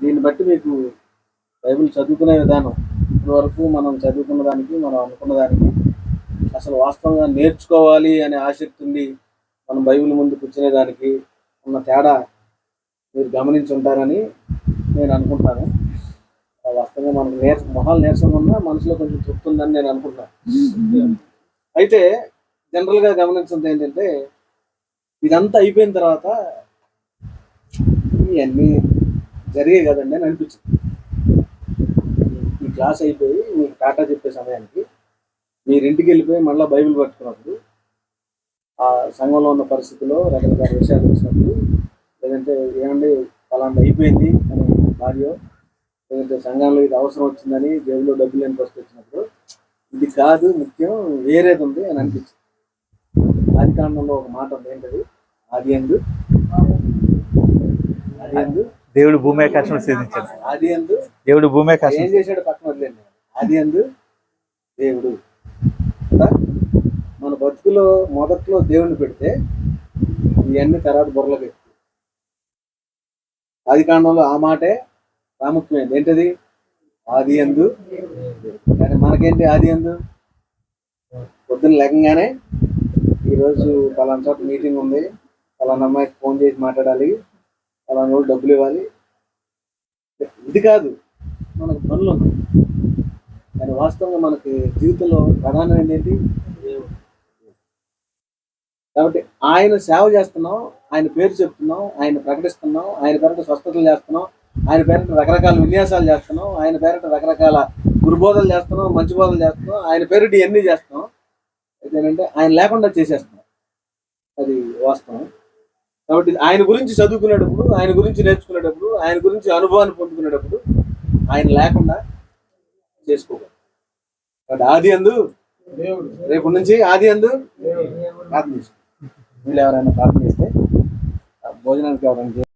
దీన్ని బట్టి మీకు బైబిల్ చదువుకునే విధానం ఇప్పటివరకు మనం చదువుకున్న దానికి మనం అనుకున్న దానికి అసలు వాస్తవంగా నేర్చుకోవాలి అనే ఆసక్తి ఉంది మనం బైబిల్ ముందు కూర్చునే దానికి ఉన్న తేడా మీరు గమనించి ఉంటారని నేను అనుకుంటాను. వాస్తవంగా మనకు మొహాలు నీరసంగా ఉన్నా మనసులో కొంచెం తృప్తి ఉందని నేను అనుకుంటున్నాను. అయితే జనరల్గా గమనించింది ఏంటంటే ఇదంతా అయిపోయిన తర్వాత ఇవన్నీ జరిగే కదండి అని అనిపించింది. ఈ క్లాస్ అయిపోయి మీకు టాటా చెప్పే సమయానికి మీరు ఇంటికి వెళ్ళిపోయి మళ్ళీ బైబిల్ పట్టుకున్నప్పుడు ఆ సంఘంలో ఉన్న పరిస్థితుల్లో రకరకాల విషయాలు వచ్చినప్పుడు లేదంటే ఏమండి ఫలానా అయిపోయింది అని భార్యో లేదంటే సంఘంలో ఇది అవసరం వచ్చిందని జేబులో డబ్బులు లేని పరిస్థితి వచ్చినప్పుడు ఇది కాదు ముఖ్యం వేరేది ఉంది అని అనిపించింది. ఆది కాండంలో ఒక మాట ఉంది, ఏంటది? ఆది యందు దేవుడు భూమి ఆకాశం సృజించాడు. ఆది యందు దేవుడు భూమి ఆకాశం ఏం చేశాడు పక్కన వదిలేండి. ఆది యందు దేవుడు కదా. మన బతుకులో మొదట్లో దేవుడిని పెడితే ఇవన్నీ తర్వాత బుర్రలకి. ఆది కాండంలో ఆ మాటే ప్రాముఖ్యమైనది. ఏంటది? ఆది యందు. కానీ మనకేంటి ఆది యందు? పొద్దున్న లేకంగానే ఈరోజు పలానా చోట మీటింగ్ ఉంది, పలానా అమ్మాయికి ఫోన్ చేసి మాట్లాడాలి, పలానా రోజు డబ్బులు ఇవ్వాలి. ఇది కాదు, మనకు పనులు ఉన్నాయి. కానీ వాస్తవంగా మనకి జీవితంలో ప్రధానమైనది ఏంటి? కాబట్టి ఆయన సేవ చేస్తున్నాం, ఆయన పేరు చెప్తున్నాం, ఆయన ప్రకటిస్తున్నాం, ఆయన పేరిట స్వస్థతలు చేస్తున్నాం, ఆయన పేరిట రకరకాల విన్యాసాలు చేస్తున్నాం, ఆయన పేరిట రకరకాల గురుబోధలు చేస్తున్నాం, మంచి బోధలు చేస్తున్నాం, ఆయన పేరిట ఇవన్నీ చేస్తున్నాం. ఏంటంటే ఆయన లేకుండా చేసేస్తున్నాం. అది వాస్తవం. కాబట్టి ఆయన గురించి చదువుకునేటప్పుడు, ఆయన గురించి నేర్చుకునేటప్పుడు, ఆయన గురించి అనుభవాన్ని పొందుకునేటప్పుడు ఆయన లేకుండా చేసుకోకూడదు. కాబట్టి ఆది యందు దేవుడు, రేపు నుంచి ఆది యందు ప్రార్థన చేసుకోండి. వీళ్ళు ఎవరైనా ప్రార్థన చేస్తే భోజనానికి ఎవరైనా